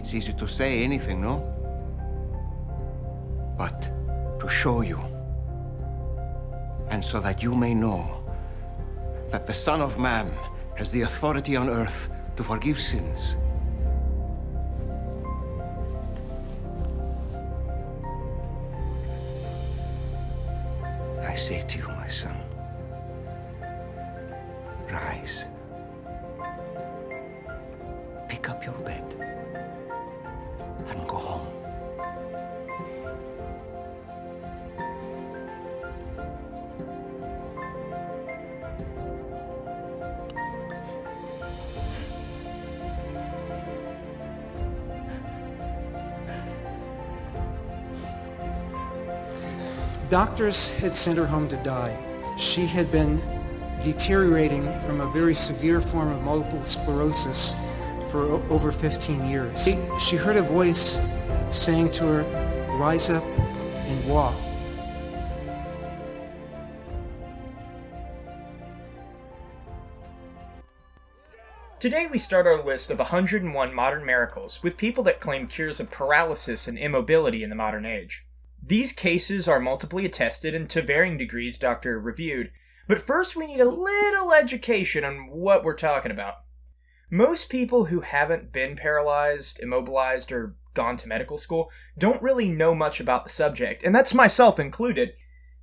It's easy to say anything, no? But to show you, and so that you may know that the Son of Man has the authority on earth to forgive sins. I say to you, my son, rise, pick up your bed, and go home. Doctors had sent her home to die. She had been deteriorating from a very severe form of multiple sclerosis for over 15 years. She heard a voice saying to her, "Rise up and walk." Today we start our list of 101 modern miracles with people that claim cures of paralysis and immobility in the modern age. These cases are multiply attested and to varying degrees doctor reviewed, but first we need a little education on what we're talking about. Most people who haven't been paralyzed, immobilized, or gone to medical school don't really know much about the subject, and that's myself included.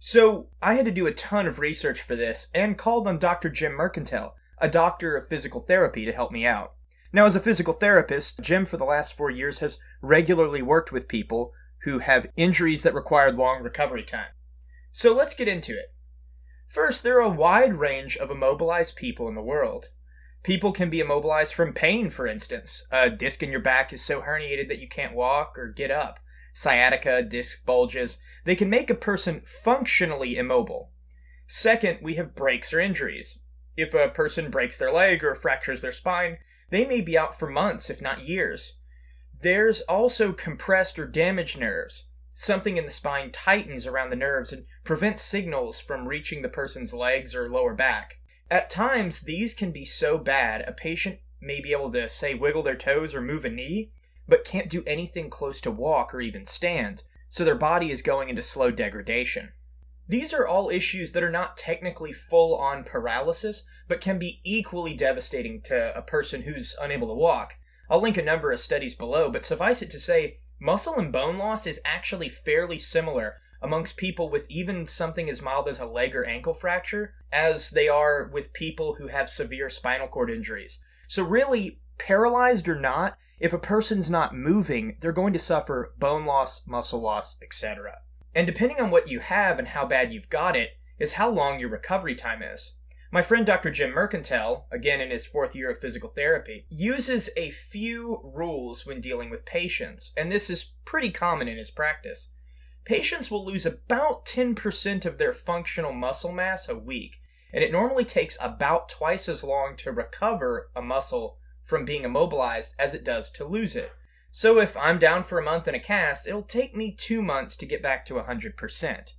So I had to do a ton of research for this and called on Dr. Jim Mercantile, a doctor of physical therapy, to help me out. Now, as a physical therapist, Jim for the last 4 years has regularly worked with people who have injuries that required long recovery time. So let's get into it. First, there are a wide range of immobilized people in the world. People can be immobilized from pain, for instance. A disc in your back is so herniated that you can't walk or get up. Sciatica, disc bulges. They can make a person functionally immobile. Second, we have breaks or injuries. If a person breaks their leg or fractures their spine, they may be out for months, if not years. There's also compressed or damaged nerves. Something in the spine tightens around the nerves and prevents signals from reaching the person's legs or lower back. At times, these can be so bad, a patient may be able to, say, wiggle their toes or move a knee, but can't do anything close to walk or even stand, so their body is going into slow degradation. These are all issues that are not technically full-on paralysis, but can be equally devastating to a person who's unable to walk. I'll link a number of studies below, but suffice it to say, muscle and bone loss is actually fairly similar amongst people with even something as mild as a leg or ankle fracture as they are with people who have severe spinal cord injuries. So really, paralyzed or not, if a person's not moving, they're going to suffer bone loss, muscle loss, etc. And depending on what you have and how bad you've got it, is how long your recovery time is. My friend Dr. Jim Mercantile, again in his 4th year of physical therapy, uses a few rules when dealing with patients, and this is pretty common in his practice. Patients will lose about 10% of their functional muscle mass a week, and it normally takes about twice as long to recover a muscle from being immobilized as it does to lose it. So if I'm down for a month in a cast, it'll take me 2 months to get back to 100%.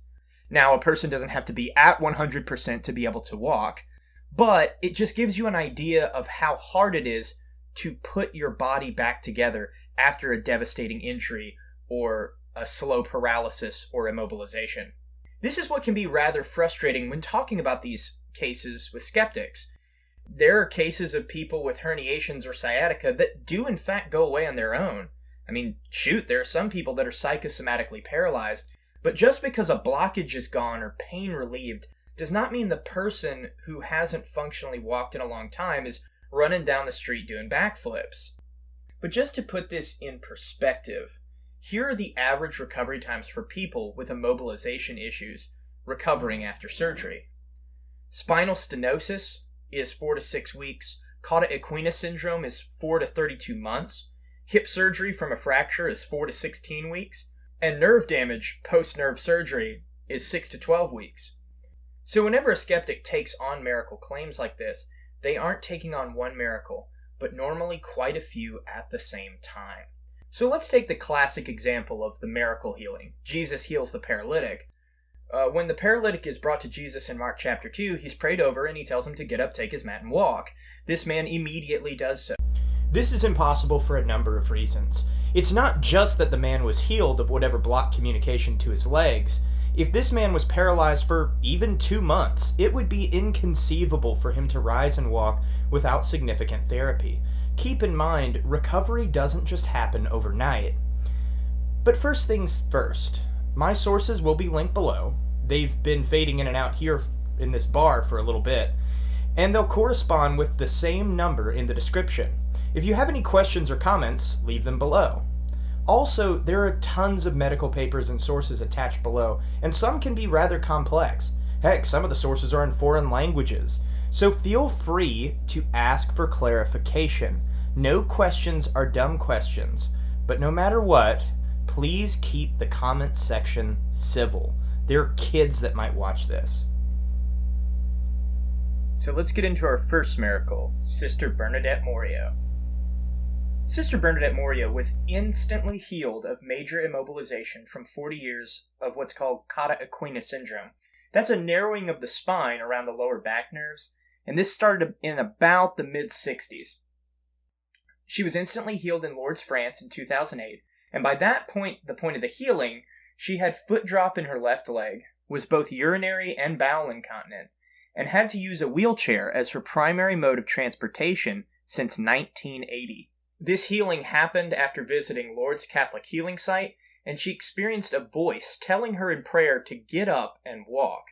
Now, a person doesn't have to be at 100% to be able to walk, but it just gives you an idea of how hard it is to put your body back together after a devastating injury or a slow paralysis or immobilization. This is what can be rather frustrating when talking about these cases with skeptics. There are cases of people with herniations or sciatica that do in fact go away on their own. I mean, shoot, there are some people that are psychosomatically paralyzed, but just because a blockage is gone or pain relieved does not mean the person who hasn't functionally walked in a long time is running down the street doing backflips. But just to put this in perspective, here are the average recovery times for people with immobilization issues recovering after surgery. Spinal stenosis is 4 to 6 weeks. Cauda equina syndrome is 4 to 32 months. Hip surgery from a fracture is 4 to 16 weeks. And nerve damage post-nerve surgery is 6 to 12 weeks. So whenever a skeptic takes on miracle claims like this, they aren't taking on one miracle, but normally quite a few at the same time. So let's take the classic example of the miracle healing. Jesus heals the paralytic. When the paralytic is brought to Jesus in Mark chapter 2, he's prayed over and he tells him to get up, take his mat, and walk. This man immediately does so. This is impossible for a number of reasons. It's not just that the man was healed of whatever blocked communication to his legs. If this man was paralyzed for even 2 months, it would be inconceivable for him to rise and walk without significant therapy. Keep in mind, recovery doesn't just happen overnight. But first things first, my sources will be linked below. They've been fading in and out here in this bar for a little bit, and they'll correspond with the same number in the description. If you have any questions or comments, leave them below. Also, there are tons of medical papers and sources attached below, and some can be rather complex. Heck, some of the sources are in foreign languages. So feel free to ask for clarification. No questions are dumb questions, but no matter what, please keep the comment section civil. There are kids that might watch this. So let's get into our first miracle, Sister Bernadette Moriau. Sister Bernadette Moriau was instantly healed of major immobilization from 40 years of what's called cauda equina syndrome. That's a narrowing of the spine around the lower back nerves, and this started in about the mid-60s. She was instantly healed in Lourdes, France in 2008, and by that point, the point of the healing, she had foot drop in her left leg, was both urinary and bowel incontinent, and had to use a wheelchair as her primary mode of transportation since 1980. This healing happened after visiting Lourdes Catholic Healing Site, and she experienced a voice telling her in prayer to get up and walk.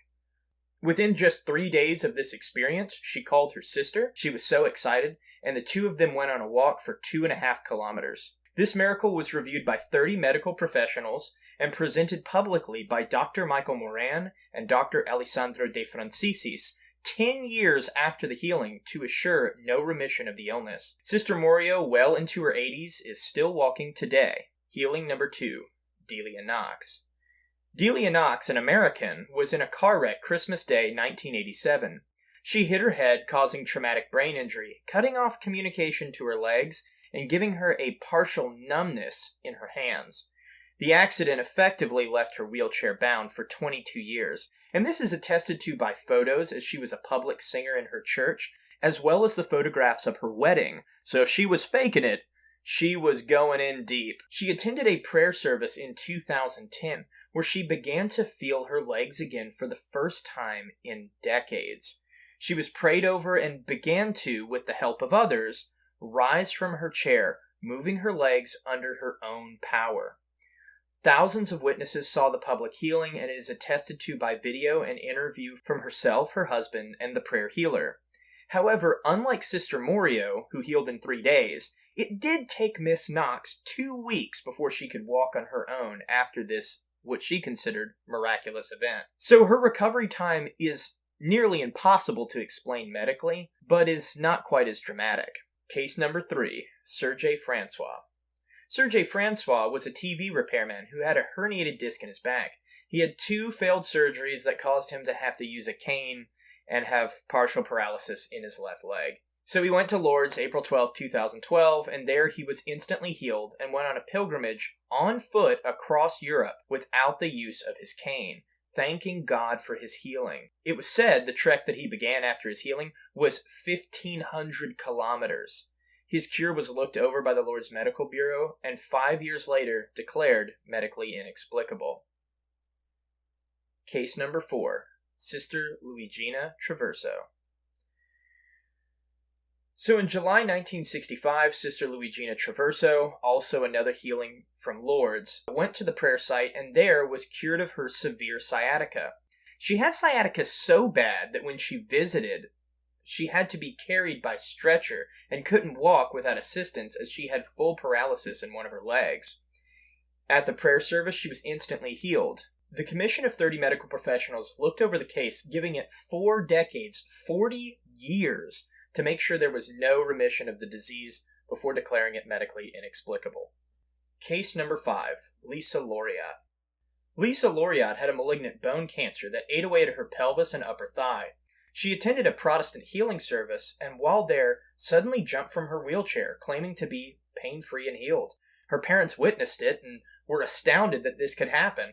Within just 3 days of this experience, she called her sister. She was so excited, and the two of them went on a walk for 2.5 kilometers. This miracle was reviewed by 30 medical professionals and presented publicly by Dr. Michael Moran and Dr. Allesandro de Francisis 10 years after the healing to assure no remission of the illness. Sister Moriau, well into her 80s, is still walking today. Healing number 2, Delia Knox. Delia Knox, an American, was in a car wreck Christmas Day 1987. She hit her head, causing traumatic brain injury, cutting off communication to her legs, and giving her a partial numbness in her hands. The accident effectively left her wheelchair bound for 22 years, and this is attested to by photos as she was a public singer in her church, as well as the photographs of her wedding. So if she was faking it, she was going in deep. She attended a prayer service in 2010 where she began to feel her legs again for the first time in decades. She was prayed over and began to, with the help of others, rise from her chair, moving her legs under her own power. Thousands of witnesses saw the public healing, and it is attested to by video and interview from herself, her husband, and the prayer healer. However, unlike Sister Moriau, who healed in 3 days, it did take Miss Knox 2 weeks before she could walk on her own after this, what she considered, miraculous event. So her recovery time is nearly impossible to explain medically, but is not quite as dramatic. Case number 3, Serge Francois. Serge Francois was a TV repairman who had a herniated disc in his back. He had 2 failed surgeries that caused him to have to use a cane and have partial paralysis in his left leg. So he went to Lourdes April 12, 2012, and there he was instantly healed and went on a pilgrimage on foot across Europe without the use of his cane, thanking God for his healing. It was said the trek that he began after his healing was 1,500 kilometers. His cure was looked over by the Lourdes Medical Bureau and 5 years later declared medically inexplicable. Case number 4, Sister Luigina Traverso. So in July 1965, Sister Luigina Traverso, also another healing from Lourdes, went to the prayer site and there was cured of her severe sciatica. She had sciatica so bad that when she visited, she had to be carried by stretcher and couldn't walk without assistance as she had full paralysis in one of her legs. At the prayer service, she was instantly healed. The commission of 30 medical professionals looked over the case, giving it 4 decades, 40 years, to make sure there was no remission of the disease before declaring it medically inexplicable. Case number 5, Lisa Larios. Lisa Larios had a malignant bone cancer that ate away at her pelvis and upper thigh. She attended a Protestant healing service, and while there, suddenly jumped from her wheelchair, claiming to be pain-free and healed. Her parents witnessed it and were astounded that this could happen.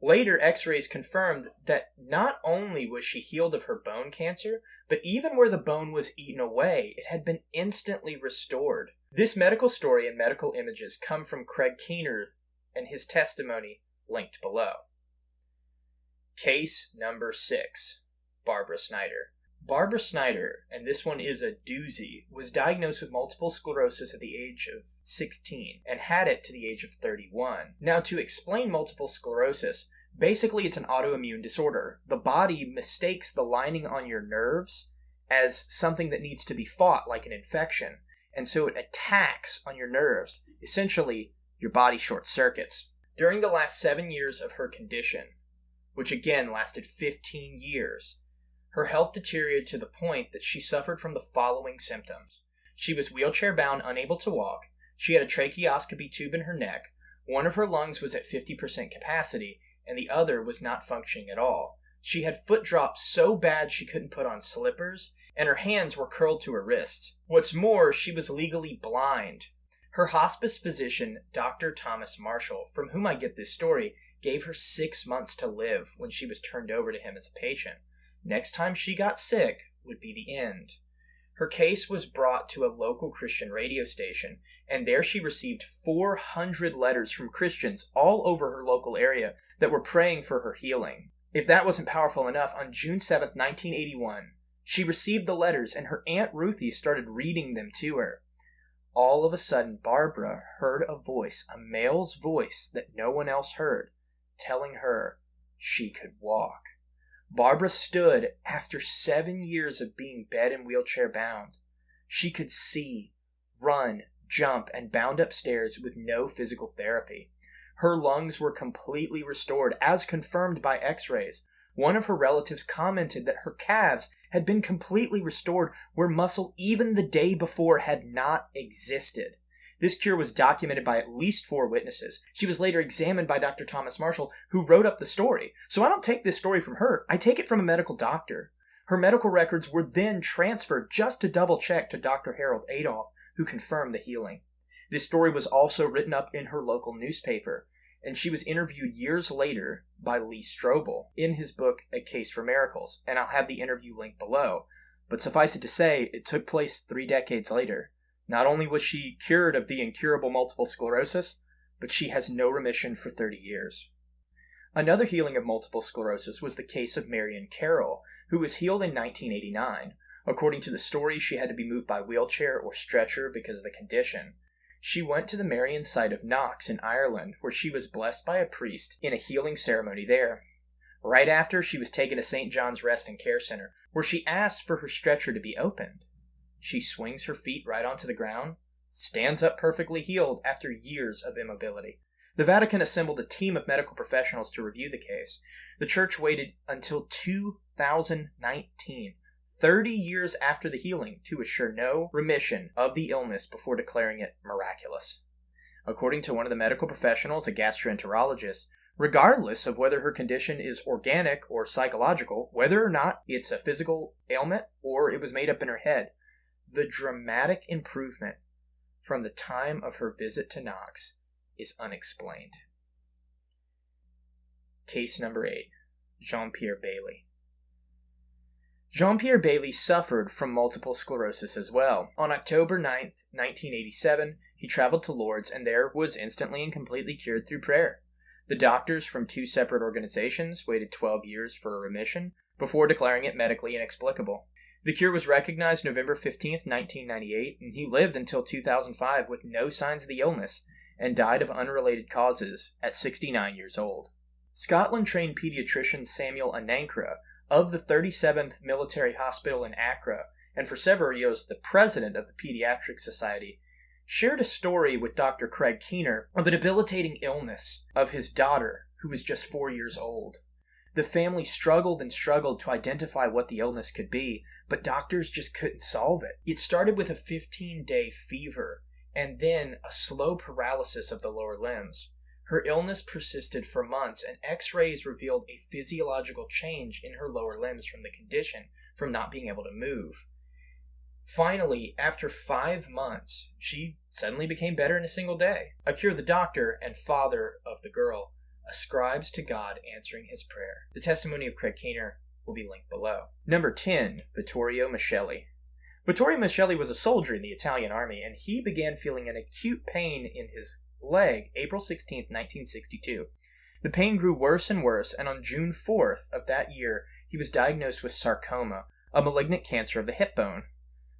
Later, x-rays confirmed that not only was she healed of her bone cancer, but even where the bone was eaten away, it had been instantly restored. This medical story and medical images come from Craig Keener and his testimony linked below. Case number 6, Barbara Snyder. Barbara Snyder, and this one is a doozy, was diagnosed with multiple sclerosis at the age of 16 and had it to the age of 31. Now, to explain multiple sclerosis, basically it's an autoimmune disorder. The body mistakes the lining on your nerves as something that needs to be fought, like an infection, and so it attacks on your nerves. Essentially, your body short circuits. During the last 7 years of her condition, which again lasted 15 years, her health deteriorated to the point that she suffered from the following symptoms. She was wheelchair-bound, unable to walk. She had a tracheoscopy tube in her neck. One of her lungs was at 50% capacity, and the other was not functioning at all. She had foot drops so bad she couldn't put on slippers, and her hands were curled to her wrists. What's more, she was legally blind. Her hospice physician, Dr. Thomas Marshall, from whom I get this story, gave her 6 months to live when she was turned over to him as a patient. Next time she got sick would be the end. Her case was brought to a local Christian radio station, and there she received 400 letters from Christians all over her local area that were praying for her healing. If that wasn't powerful enough, on June 7th, 1981, she received the letters and her Aunt Ruthie started reading them to her. All of a sudden, Barbara heard a voice, a male's voice that no one else heard, telling her she could walk. Barbara stood after 7 years of being bed and wheelchair bound. She could see, run, jump, and bound upstairs with no physical therapy. Her lungs were completely restored, as confirmed by x-rays. One of her relatives commented that her calves had been completely restored where muscle even the day before had not existed. This cure was documented by at least 4 witnesses. She was later examined by Dr. Thomas Marshall, who wrote up the story. So I don't take this story from her. I take it from a medical doctor. Her medical records were then transferred just to double check to Dr. Harold Adolph, who confirmed the healing. This story was also written up in her local newspaper, and she was interviewed years later by Lee Strobel in his book, A Case for Miracles, and I'll have the interview linked below. But suffice it to say, it took place 3 decades later. Not only was she cured of the incurable multiple sclerosis, but she has no remission for 30 years. Another healing of multiple sclerosis was the case of Marion Carroll, who was healed in 1989. According to the story, she had to be moved by wheelchair or stretcher because of the condition. She went to the Marion site of Knox in Ireland, where she was blessed by a priest in a healing ceremony there. Right after, she was taken to St. John's Rest and Care Center, where she asked for her stretcher to be opened. She swings her feet right onto the ground, stands up perfectly healed after years of immobility. The Vatican assembled a team of medical professionals to review the case. The church waited until 2019, 30 years after the healing, to assure no remission of the illness before declaring it miraculous. According to one of the medical professionals, a gastroenterologist, regardless of whether her condition is organic or psychological, whether or not it's a physical ailment or it was made up in her head, the dramatic improvement from the time of her visit to Knox is unexplained. Case number 8, Jean-Pierre Bailly. Jean-Pierre Bailly suffered from multiple sclerosis as well. On October 9th, 1987, he traveled to Lourdes and there was instantly and completely cured through prayer. The doctors from 2 separate organizations waited 12 years for a remission before declaring it medically inexplicable. The cure was recognized November 15th, 1998, and he lived until 2005 with no signs of the illness and died of unrelated causes at 69 years old. Scotland-trained pediatrician Samuel Anankra of the 37th Military Hospital in Accra, and for several years the president of the Pediatric Society, shared a story with Dr. Craig Keener of a debilitating illness of his daughter, who was just 4 years old. The family struggled and struggled to identify what the illness could be, but doctors just couldn't solve it. It started with a 15-day fever, and then a slow paralysis of the lower limbs. Her illness persisted for months, and x-rays revealed a physiological change in her lower limbs from the condition from not being able to move. Finally, after 5 months, she suddenly became better in a single day. A cure the doctor and father of the girl ascribes to God answering his prayer. The testimony of Craig Keener will be linked below. Number 10, Vittorio Miscelli. Vittorio Miscelli was a soldier in the Italian army, and he began feeling an acute pain in his leg April 16, 1962. The pain grew worse and worse, and on June 4th of that year, he was diagnosed with sarcoma, a malignant cancer of the hip bone.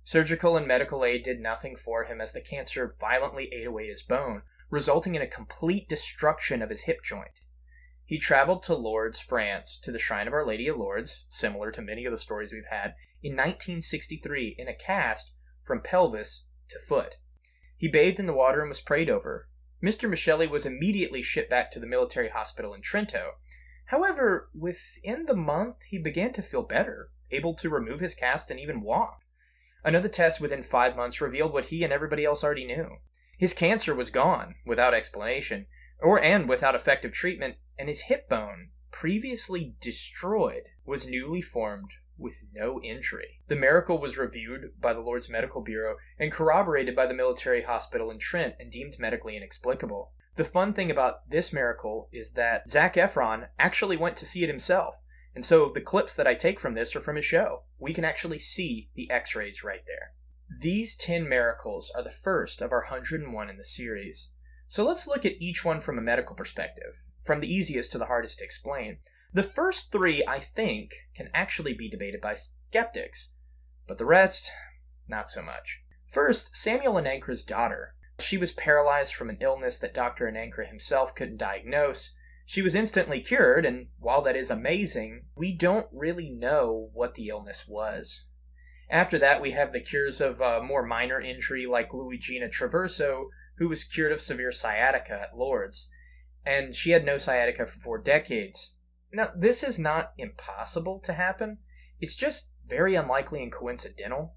Surgical and medical aid did nothing for him as the cancer violently ate away his bone, resulting in a complete destruction of his hip joint. He traveled to Lourdes, France, to the Shrine of Our Lady of Lourdes, similar to many of the stories we've had, in 1963 in a cast from pelvis to foot. He bathed in the water and was prayed over. Mr. Miscelli was immediately shipped back to the military hospital in Trento. However, within the month, he began to feel better, able to remove his cast and even walk. Another test within 5 months revealed what he and everybody else already knew. His cancer was gone, without explanation, and without effective treatment, and his hip bone, previously destroyed, was newly formed with no injury. The miracle was reviewed by the Lourdes Medical Bureau and corroborated by the military hospital in Trent and deemed medically inexplicable. The fun thing about this miracle is that Zac Efron actually went to see it himself, and so the clips that I take from this are from his show. We can actually see the x-rays right there. These 10 miracles are the first of our 101 in the series. So let's look at each one from a medical perspective, from the easiest to the hardest to explain. The first 3, I think, can actually be debated by skeptics, but the rest, not so much. First, Samuel Anancra's daughter. She was paralyzed from an illness that Dr. Anancra himself couldn't diagnose. She was instantly cured, and while that is amazing, we don't really know what the illness was. After that, we have the cures of a more minor injury like Luigina Traverso, who was cured of severe sciatica at Lourdes, and she had no sciatica for 4 decades. Now, this is not impossible to happen. It's just very unlikely and coincidental.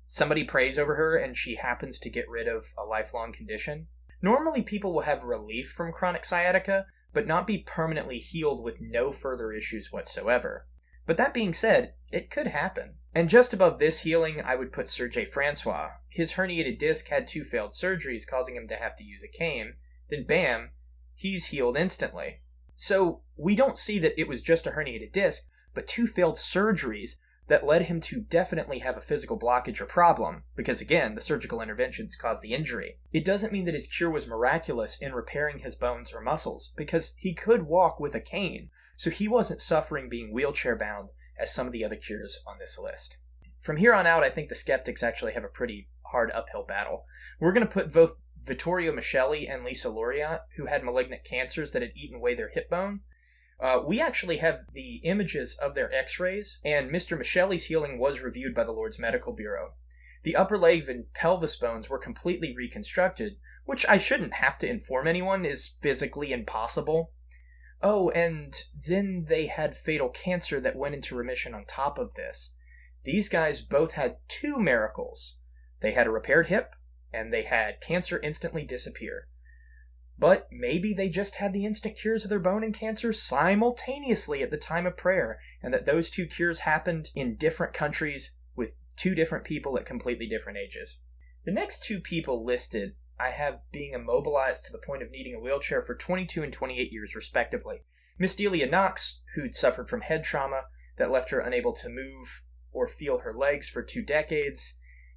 Somebody prays over her and she happens to get rid of a lifelong condition. Normally, people will have relief from chronic sciatica, but not be permanently healed with no further issues whatsoever. But that being said, it could happen. And just above this healing, I would put Serge Francois. His herniated disc had 2 failed surgeries, causing him to have to use a cane. Then bam, he's healed instantly. So we don't see that it was just a herniated disc, but 2 failed surgeries that led him to definitely have a physical blockage or problem, because again, the surgical interventions caused the injury. It doesn't mean that his cure was miraculous in repairing his bones or muscles, because he could walk with a cane, so he wasn't suffering being wheelchair bound as some of the other cures on this list. From here on out, I think the skeptics actually have a pretty hard uphill battle. We're going to put both Vittorio Miscelli and Lisa Loriot, who had malignant cancers that had eaten away their hip bone. We actually have the images of their x-rays, and Mr. Miscelli's healing was reviewed by the Lourdes Medical Bureau. The upper leg and pelvis bones were completely reconstructed, which I shouldn't have to inform anyone is physically impossible. Oh, and then they had fatal cancer that went into remission on top of this. These guys both had 2 miracles. They had a repaired hip, and they had cancer instantly disappear. But maybe they just had the instant cures of their bone and cancer simultaneously at the time of prayer, and that those 2 cures happened in different countries with 2 different people at completely different ages. The next 2 people listed I have being immobilized to the point of needing a wheelchair for 22 and 28 years respectively. Miss Delia Knox, who'd suffered from head trauma that left her unable to move or feel her legs for 2 decades,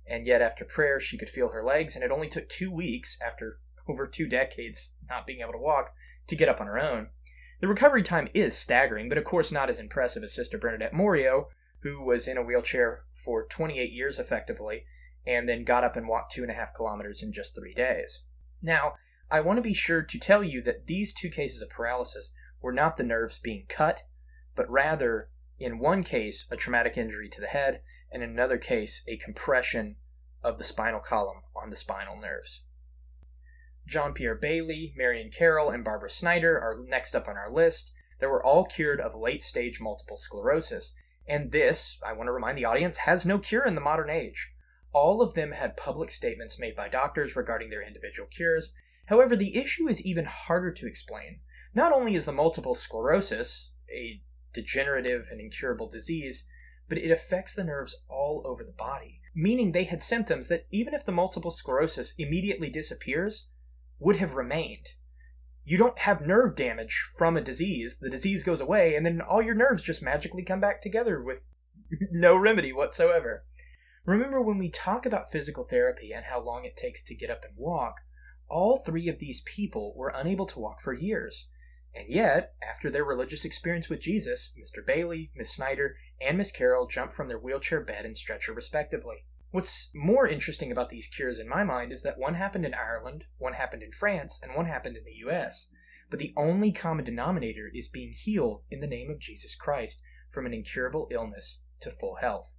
and yet after prayer she could feel her legs, and it only took 2 weeks after over 2 decades not being able to walk to get up on her own. The recovery time is staggering, but of course not as impressive as Sister Bernadette Moriau, who was in a wheelchair for 28 years effectively, and then got up and walked 2.5 kilometers in just 3 days. Now, I want to be sure to tell you that these 2 cases of paralysis were not the nerves being cut, but rather, in one case, a traumatic injury to the head, and in another case, a compression of the spinal column on the spinal nerves. John Pierre Bailey, Marion Carroll, and Barbara Snyder are next up on our list. They were all cured of late-stage multiple sclerosis, and this, I want to remind the audience, has no cure in the modern age. All of them had public statements made by doctors regarding their individual cures. However, the issue is even harder to explain. Not only is the multiple sclerosis a degenerative and incurable disease, but it affects the nerves all over the body, meaning they had symptoms that even if the multiple sclerosis immediately disappears, would have remained. You don't have nerve damage from a disease. The disease goes away, and then all your nerves just magically come back together with no remedy whatsoever. Remember, when we talk about physical therapy and how long it takes to get up and walk, all three of these people were unable to walk for years. And yet, after their religious experience with Jesus, Mr. Bailey, Miss Snyder, and Miss Carroll jumped from their wheelchair bed and stretcher respectively. What's more interesting about these cures in my mind is that one happened in Ireland, one happened in France, and one happened in the US. But the only common denominator is being healed in the name of Jesus Christ from an incurable illness to full health.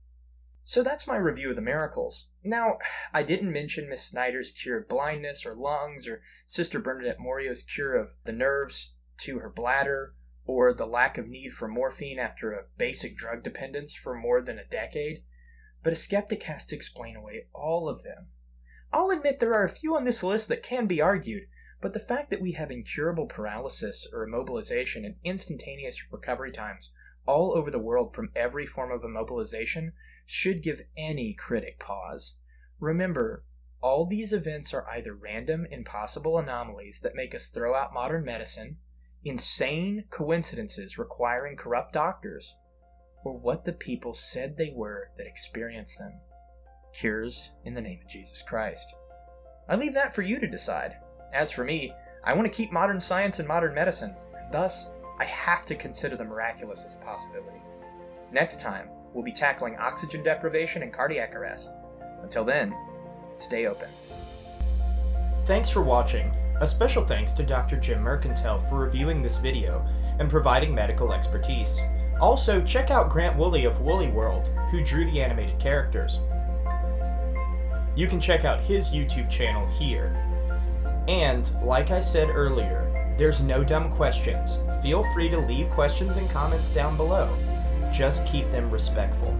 So that's my review of the miracles. Now, I didn't mention Miss Snyder's cure of blindness or lungs, or Sister Bernadette Moriau's cure of the nerves to her bladder, or the lack of need for morphine after a basic drug dependence for more than a decade. But a skeptic has to explain away all of them. I'll admit there are a few on this list that can be argued, but the fact that we have incurable paralysis or immobilization and instantaneous recovery times all over the world from every form of immobilization should give any critic pause. Remember, all these events are either random, impossible anomalies that make us throw out modern medicine, insane coincidences requiring corrupt doctors, or what the people said they were that experienced them. Cures in the name of Jesus Christ. I leave that for you to decide. As for me, I want to keep modern science and modern medicine, and thus, I have to consider the miraculous as a possibility. Next time, we'll be tackling oxygen deprivation and cardiac arrest. Until then, stay open. Thanks for watching. A special thanks to Dr. Jim Mercantile for reviewing this video and providing medical expertise. Also, check out Grant Woolley of Woolley World, who drew the animated characters. You can check out his YouTube channel here. And, like I said earlier, there's no dumb questions. Feel free to leave questions and comments down below. Just keep them respectful.